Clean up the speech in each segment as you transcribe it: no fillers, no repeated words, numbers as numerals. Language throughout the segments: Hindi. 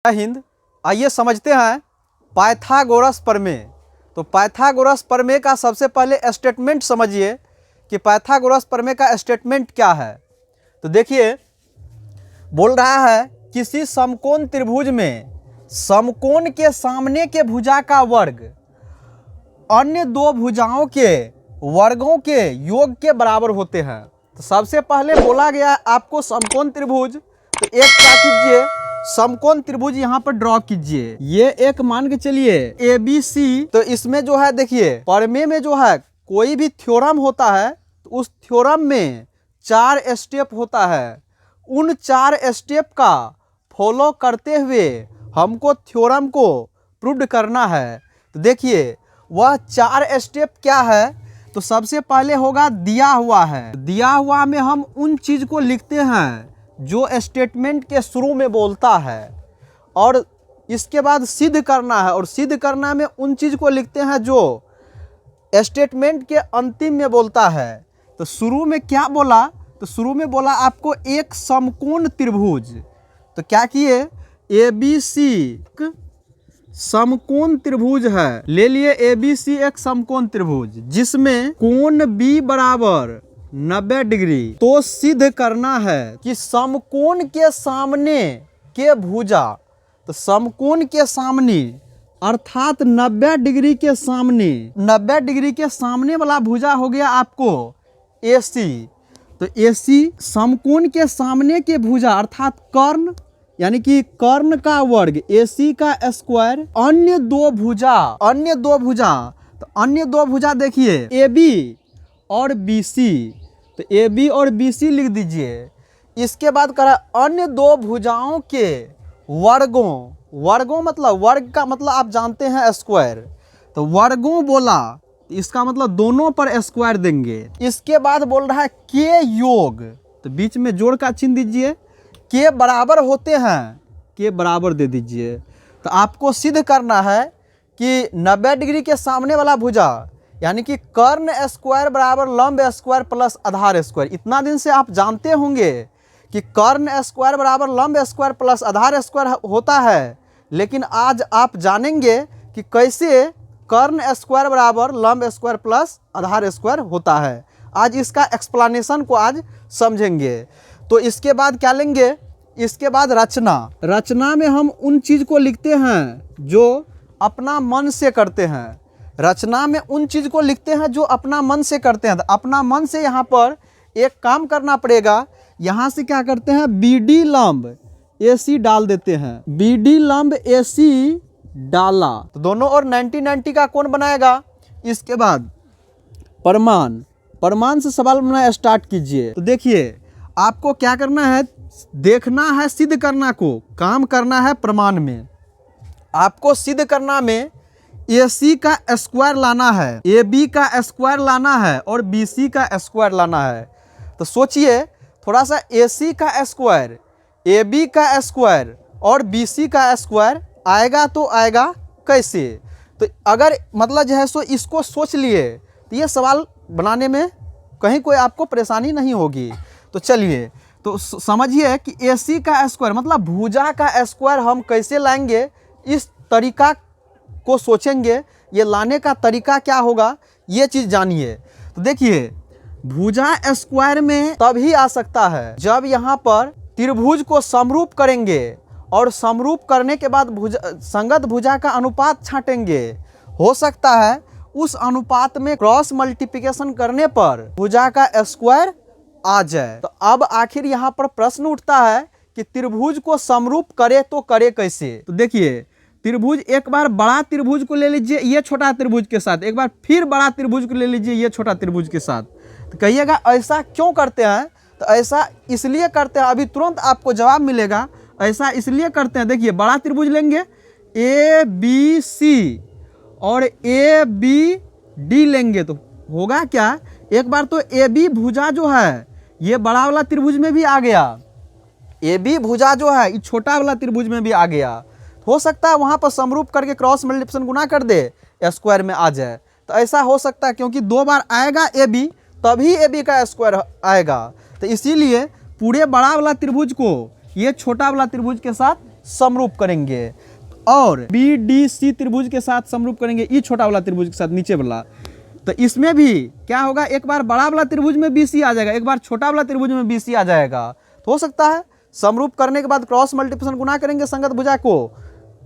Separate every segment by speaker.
Speaker 1: जय हिंद। आइए समझते हैं पाइथागोरस प्रमेय। तो पाइथागोरस प्रमेय का सबसे पहले स्टेटमेंट समझिए कि पाइथागोरस प्रमेय का स्टेटमेंट क्या है। तो देखिए, बोल रहा है किसी समकोण त्रिभुज में समकोण के सामने के भुजा का वर्ग अन्य दो भुजाओं के वर्गों के योग के बराबर होते हैं। तो सबसे पहले बोला गया आपको समकोण त्रिभुज। तो एक क्या कीजिए, समकोण त्रिभुज यहाँ पर ड्रॉ कीजिए। ये एक मान के चलिए ABC। तो इसमें जो है देखिए, प्रमेय में जो है कोई भी थ्योरम होता है तो उस थ्योरम में 4 स्टेप होता है। उन 4 स्टेप का फॉलो करते हुए हमको थ्योरम को प्रूव करना है। तो देखिए वह 4 स्टेप क्या है। तो सबसे पहले होगा दिया हुआ है। दिया हुआ में हम उन चीज को लिखते हैं जो स्टेटमेंट के शुरू में बोलता है, और इसके बाद सिद्ध करना है, और सिद्ध करना में उन चीज को लिखते हैं जो स्टेटमेंट के अंतिम में बोलता है। तो शुरू में क्या बोला, तो शुरू में बोला आपको एक समकोण त्रिभुज। तो क्या किए, ABC समकोण त्रिभुज है, ले लिए ABC एक समकोण त्रिभुज जिसमें कोण B बराबर 90 डिग्री। तो सिद्ध करना है कि समकोण के सामने के भुजा, तो समकोण के सामने अर्थात 90 डिग्री के सामने, 90 डिग्री के सामने वाला भुजा हो गया आपको AC। तो AC समकोण के सामने के भुजा अर्थात कर्ण, यानी कि कर्ण का वर्ग AC का स्क्वायर अन्य दो भुजा, तो अन्य दो भुजा देखिए AB और BC। तो AB और BC लिख दीजिए। इसके बाद करा अन्य दो भुजाओं के वर्गों मतलब वर्ग का मतलब आप जानते हैं स्क्वायर। तो वर्गों बोला, इसका मतलब दोनों पर स्क्वायर देंगे। इसके बाद बोल रहा है के योग, तो बीच में जोड़ का चिन्ह दीजिए। के बराबर होते हैं, के बराबर दे दीजिए। तो आपको सिद्ध करना है कि 90 डिग्री के सामने वाला भुजा यानी कि कर्ण स्क्वायर बराबर लंब स्क्वायर प्लस आधार स्क्वायर। इतना दिन से आप जानते होंगे कि कर्ण स्क्वायर बराबर लंब स्क्वायर प्लस आधार स्क्वायर होता है, लेकिन आज आप जानेंगे कि कैसे कर्ण स्क्वायर बराबर लंब स्क्वायर प्लस आधार स्क्वायर होता है। आज इसका एक्सप्लेनेशन को आज समझेंगे। तो इसके बाद क्या लेंगे, इसके बाद रचना में हम उन चीज को लिखते हैं जो अपना मन से करते हैं। रचना में उन चीज को लिखते हैं जो अपना मन से करते हैं। तो अपना मन से यहाँ पर एक काम करना पड़ेगा। यहाँ से क्या करते हैं, BD लंब AC डाल देते हैं। BD लंब AC डाला तो दोनों और 90-90 का कोण बनाएगा। इसके बाद प्रमाण से सवाल बनाना स्टार्ट कीजिए। तो देखिए आपको क्या करना है, देखना है सिद्ध करना को, काम करना है प्रमाण में। आपको सिद्ध करना में AC का स्क्वायर लाना है, AB का स्क्वायर लाना है और BC का स्क्वायर लाना है। तो सोचिए थोड़ा सा, AC का स्क्वायर, AB का स्क्वायर और BC का स्क्वायर आएगा तो आएगा कैसे। तो अगर मतलब जो है सो इसको सोच लिए तो ये सवाल बनाने में कहीं कोई आपको परेशानी नहीं होगी। तो चलिए, तो समझिए कि AC का स्क्वायर मतलब भुजा का स्क्वायर हम कैसे लाएंगे, इस तरीका को सोचेंगे। ये लाने का तरीका क्या होगा ये चीज़ जानिए। तो देखिए भुजा स्क्वायर में तभी आ सकता है जब यहाँ पर त्रिभुज को समरूप करेंगे और समरूप करने के बाद संगत भुजा का अनुपात छांटेंगे। हो सकता है उस अनुपात में क्रॉस मल्टीप्लिकेशन करने पर भुजा का स्क्वायर आ जाए। तो अब आखिर यहाँ पर प्रश्न उठता है कि त्रिभुज को समरूप करे तो करे कैसे। तो देखिए त्रिभुज, एक बार बड़ा त्रिभुज को ले लीजिए ये छोटा त्रिभुज के साथ, एक बार फिर बड़ा त्रिभुज को ले लीजिए ये छोटा त्रिभुज के साथ। तो कहिएगा ऐसा क्यों करते हैं। तो ऐसा इसलिए करते हैं, अभी तुरंत आपको जवाब मिलेगा। ऐसा इसलिए करते हैं, देखिए बड़ा त्रिभुज लेंगे ABC और ABD लेंगे तो होगा क्या, एक बार तो AB भुजा जो है ये बड़ा वाला त्रिभुज में भी आ गया, AB भुजा जो है ये छोटा वाला त्रिभुज में भी आ गया। हो सकता है वहाँ पर समरूप करके क्रॉस मल्टीप्लिकेशन गुना कर दे, स्क्वायर में आ जाए। तो ऐसा हो सकता है क्योंकि 2 बार आएगा AB तभी AB का स्क्वायर आएगा। तो इसीलिए पूरे बड़ा वाला त्रिभुज को ये छोटा वाला त्रिभुज के साथ समरूप करेंगे और BDC त्रिभुज के साथ समरूप करेंगे ई छोटा वाला त्रिभुज के साथ नीचे वाला। तो इसमें भी क्या होगा, एक बार बड़ा वाला त्रिभुज में BC आ जाएगा, एक बार छोटा वाला त्रिभुज में BC आ जाएगा। तो हो सकता है समरूप करने के बाद क्रॉस मल्टीप्लिकेशन गुना करेंगे संगत भुजा को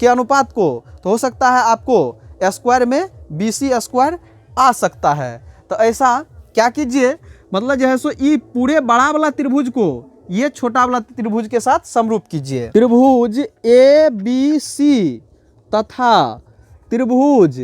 Speaker 1: के अनुपात को, तो हो सकता है आपको स्क्वायर में BC स्क्वायर आ सकता है। तो ऐसा क्या कीजिए, मतलब जो है सो ये पूरे बड़ा वाला त्रिभुज को ये छोटा वाला त्रिभुज के साथ समरूप कीजिए। त्रिभुज ABC तथा त्रिभुज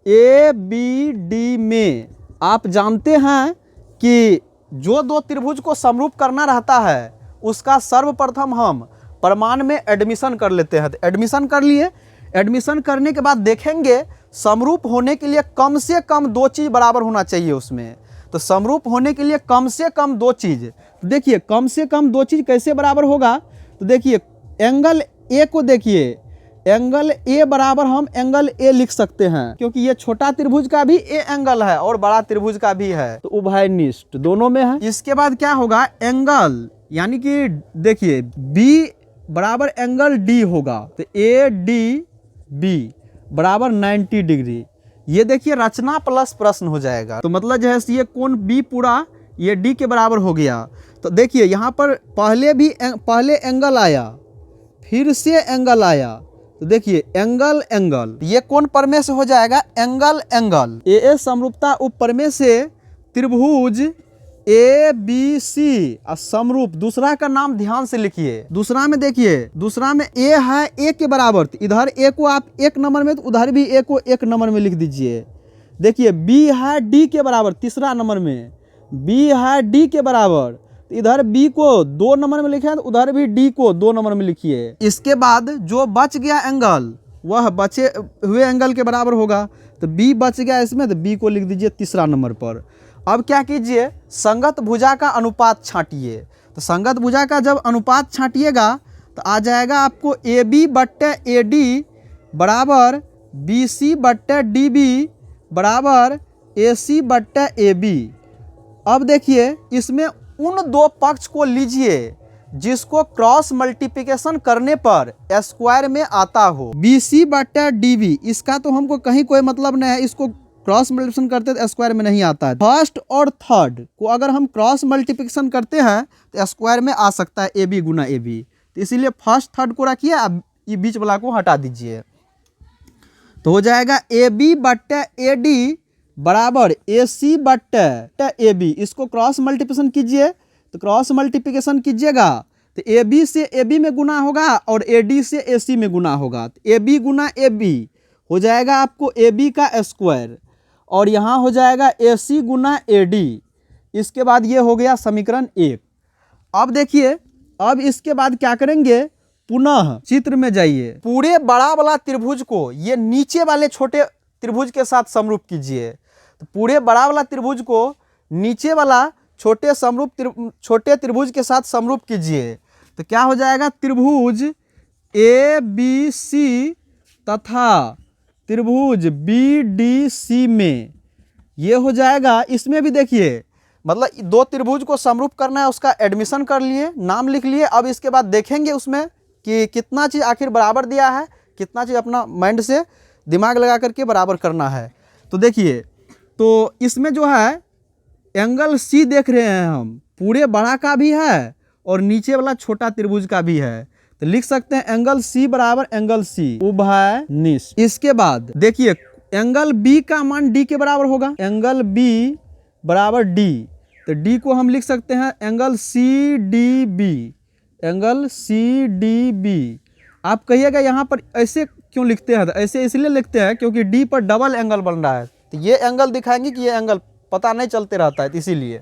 Speaker 1: ABD में आप जानते हैं कि जो दो त्रिभुज को समरूप करना रहता है उसका सर्वप्रथम हम प्रमाण में एडमिशन कर लेते हैं। तो एडमिशन कर लिए, एडमिशन करने के बाद देखेंगे समरूप होने के लिए कम से कम दो चीज़ बराबर होना चाहिए उसमें। तो समरूप होने के लिए कम से कम दो चीज़, तो देखिए कम से कम दो चीज़ कैसे बराबर होगा। तो देखिए एंगल A को देखिए, एंगल A बराबर हम एंगल A लिख सकते हैं क्योंकि ये छोटा त्रिभुज का भी A एंगल है और बड़ा त्रिभुज का भी है, तो उभयनिष्ठ दोनों में है। इसके बाद क्या होगा, एंगल यानी कि देखिए B बराबर एंगल D होगा, तो ADB बराबर 90 डिग्री। ये देखिए रचना प्लस प्रश्न हो जाएगा। तो मतलब जो है ये कोण B पूरा ये D के बराबर हो गया। तो देखिए यहाँ पर पहले एंगल आया, फिर से एंगल आया, तो देखिए एंगल एंगल, ये कोण प्रमेय से हो जाएगा एंगल एंगल। ए समरूपता उप प्रमेय से त्रिभुज ABC समरूप। दूसरा का नाम ध्यान से लिखिए, दूसरा में देखिए, दूसरा में A है A के बराबर, तो इधर A को आप 1 नंबर में, तो उधर भी A को 1 नंबर में लिख दीजिए। देखिए B है D के बराबर, तीसरा नंबर में B है D के बराबर, तो इधर B को 2 नंबर में लिखे, तो उधर भी D को 2 नंबर में लिखिए। इसके बाद जो बच गया एंगल वह बचे हुए एंगल के बराबर होगा, तो B बच गया इसमें, तो B को लिख दीजिए तीसरा नंबर पर। अब क्या कीजिए, संगत भुजा का अनुपात छांटिए। तो संगत भुजा का जब अनुपात छांटिएगा तो आ जाएगा आपको AB बट्टे AD बराबर BC बट्टे DB बराबर AC बट्टे AB। अब देखिए इसमें उन दो पक्ष को लीजिए जिसको क्रॉस मल्टीप्लिकेशन करने पर स्क्वायर में आता हो। BC बट्टे DB इसका तो हमको कहीं कोई मतलब नहीं है, इसको क्रॉस मल्टीप्लिकेशन करते तो स्क्वायर में नहीं आता है। फर्स्ट और थर्ड को अगर हम क्रॉस मल्टीप्लिकेशन करते हैं तो स्क्वायर में आ सकता है AB गुना AB। तो इसीलिए फर्स्ट थर्ड को रखिए, अब ये बीच वाला को हटा दीजिए, तो हो जाएगा AB बट्टे AD बराबर AC बट्टे AB। इसको क्रॉस मल्टीप्लिकेशन कीजिए, तो क्रॉस मल्टीप्लिकेशन कीजिएगा तो AB से AB में गुना होगा और AD से AC में गुना होगा, तो AB गुना AB हो जाएगा आपको AB का स्क्वायर और यहाँ हो जाएगा AC गुना AD। इसके बाद ये हो गया समीकरण 1। अब देखिए, अब इसके बाद क्या करेंगे, पुनः चित्र में जाइए, पूरे बड़ा वाला त्रिभुज को ये नीचे वाले छोटे त्रिभुज के साथ समरूप कीजिए। तो पूरे बड़ा वाला त्रिभुज को नीचे वाला छोटे त्रिभुज के साथ समरूप कीजिए। तो क्या हो जाएगा, त्रिभुज ABC तथा त्रिभुज BDC में ये हो जाएगा। इसमें भी देखिए मतलब दो त्रिभुज को समरूप करना है, उसका एडमिशन कर लिए, नाम लिख लिए। अब इसके बाद देखेंगे उसमें कि कितना चीज़ आखिर बराबर दिया है, कितना चीज़ अपना माइंड से दिमाग लगा करके बराबर करना है। तो देखिए, तो इसमें जो है एंगल C देख रहे हैं हम, पूरे बड़ा का भी है और नीचे वाला छोटा त्रिभुज का भी है, तो लिख सकते हैं एंगल C बराबर एंगल C उभयनिष्ठ। इसके बाद देखिए एंगल B का मान D के बराबर होगा, एंगल B बराबर D, तो D को हम लिख सकते हैं एंगल CDB, एंगल CDB। आप कहिएगा यहाँ पर ऐसे क्यों लिखते हैं, तो ऐसे इसलिए लिखते हैं क्योंकि D पर डबल एंगल बन रहा है, तो ये एंगल दिखाएंगे कि ये एंगल पता नहीं चलते रहता है, इसीलिए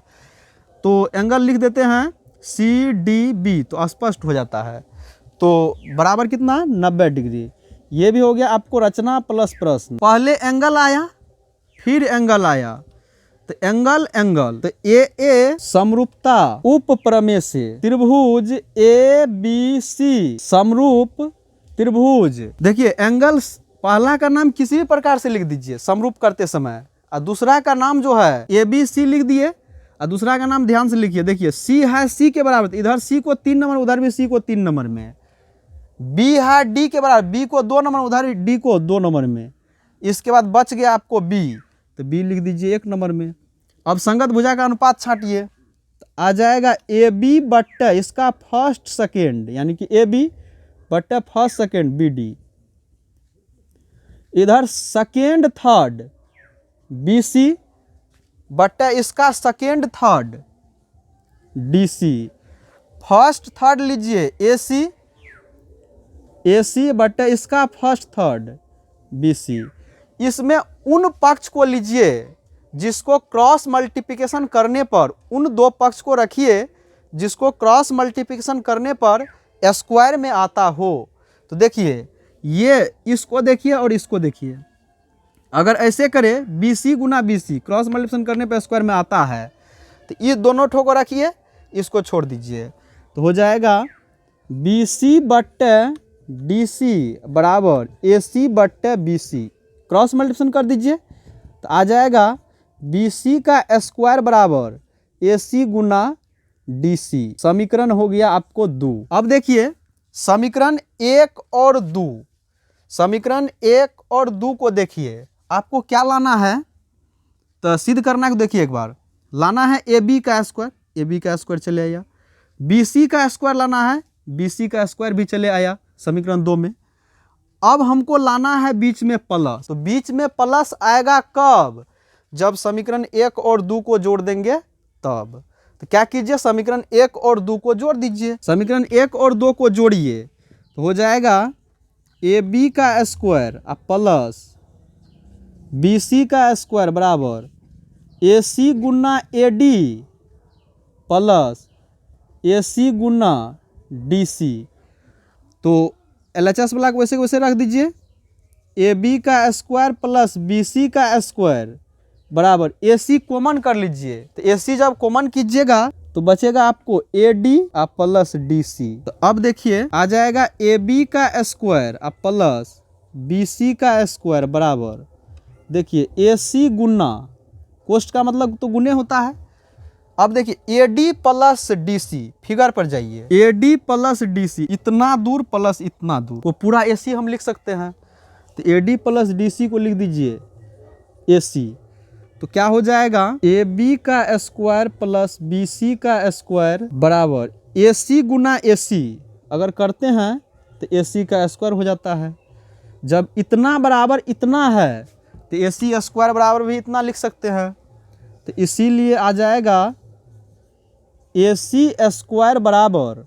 Speaker 1: तो एंगल लिख देते हैं CDB, तो स्पष्ट हो जाता है। तो बराबर कितना, 90 डिग्री। ये भी हो गया आपको रचना प्लस प्रश्न। पहले एंगल आया फिर एंगल आया, तो एंगल एंगल, तो AA समरूपता उप प्रमेय से त्रिभुज ABC समरूप त्रिभुज। देखिए एंगल पहला का नाम किसी भी प्रकार से लिख दीजिए समरूप करते समय, और दूसरा का नाम जो है ABC लिख दिए, और दूसरा का नाम ध्यान से लिखिए। देखिए C है C के बराबर, इधर C को 3 नंबर, उधर भी C को 3 नंबर में, बी है डी के बराबर, बी को 2 नंबर उधारी, डी को 2 नंबर में, इसके बाद बच गया आपको बी, तो बी लिख दीजिए 1 नंबर में। अब संगत भुजा का अनुपात छांटिए, तो आ जाएगा ए बी बट्टा इसका फर्स्ट सेकेंड, यानी कि ए बी बट्टा फर्स्ट सेकेंड बी डी, इधर सेकेंड थर्ड बी सी बट्टा इसका second third D C, first third लीजिए ए सी बट्टा इसका फर्स्ट थर्ड बी सी। इसमें उन पक्ष को लीजिए जिसको क्रॉस मल्टीप्लिकेशन करने पर, उन 2 पक्ष को रखिए जिसको क्रॉस मल्टीप्लिकेशन करने पर स्क्वायर में आता हो। तो देखिए ये इसको देखिए और इसको देखिए, अगर ऐसे करें बी सी गुना बी सी क्रॉस मल्टीप्लिकेशन करने पर स्क्वायर में आता है, तो ये दोनों ठो को रखिए, इसको छोड़ दीजिए, तो हो जाएगा बी सी बट्टे डी सी बराबर ए सी बट्टे बी सी, क्रॉस मल्टीप्लिकेशन कर दीजिए, तो आ जाएगा बी सी का स्क्वायर बराबर ए सी गुना डी सी। समीकरण हो गया आपको 2। अब देखिए समीकरण 1 और 2, समीकरण 1 और 2 को देखिए, आपको क्या लाना है, तो सिद्ध करना है। देखिए एक बार लाना है ए बी का स्क्वायर, ए बी का स्क्वायर चले आया, बी सी का स्क्वायर लाना है, बी सी का स्क्वायर भी चले आया समीकरण 2 में। अब हमको लाना है बीच में प्लस, तो बीच में प्लस आएगा कब, जब समीकरण 1 और 2 को जोड़ देंगे तब। तो क्या कीजिए, समीकरण 1 और 2 को जोड़ दीजिए, समीकरण 1 और 2 को जोड़िए, तो हो जाएगा ए बी का स्क्वायर प्लस बी सी का स्क्वायर बराबर ए सी गुना A D plus A C गुना डी सी। तो LHS वाला को वैसे वैसे रख दीजिए, ए बी का स्क्वायर प्लस बी सी का स्क्वायर बराबर ए सी कॉमन कर लीजिए, तो ए सी जब कॉमन कीजिएगा तो बचेगा आपको A D plus D C. तो अब देखिए आ जाएगा ए बी का स्क्वायर प्लस बी सी का स्क्वायर बराबर, देखिए ए सी गुना, कोष्ट का मतलब तो गुने होता है। अब देखिए A D plus D C, figure पर जाइए, A D plus D C, इतना दूर प्लस इतना दूर, वो पूरा ए सी हम लिख सकते हैं, तो A D plus D C को लिख दीजिए ए सी। तो क्या हो जाएगा, ए बी का स्क्वायर प्लस बी सी का स्क्वायर बराबर ए सी गुना ए सी, अगर करते हैं तो ए सी का स्क्वायर हो जाता है। जब इतना बराबर इतना है तो ए सी स्क्वायर बराबर भी इतना लिख सकते हैं, तो इसीलिए आ जाएगा ए सी स्क्वायर बराबर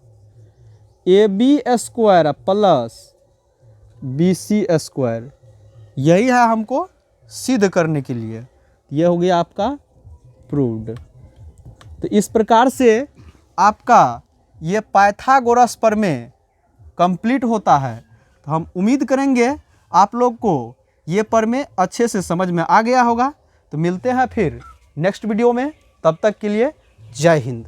Speaker 1: A B square plus B C square. यही है हमको सिद्ध करने के लिए, यह हो गया आपका प्रूव्ड। तो इस प्रकार से आपका ये पाइथागोरस प्रमेय कंप्लीट होता है। तो हम उम्मीद करेंगे आप लोग को ये प्रमेय अच्छे से समझ में आ गया होगा। तो मिलते हैं फिर नेक्स्ट वीडियो में, तब तक के लिए जय हिंद।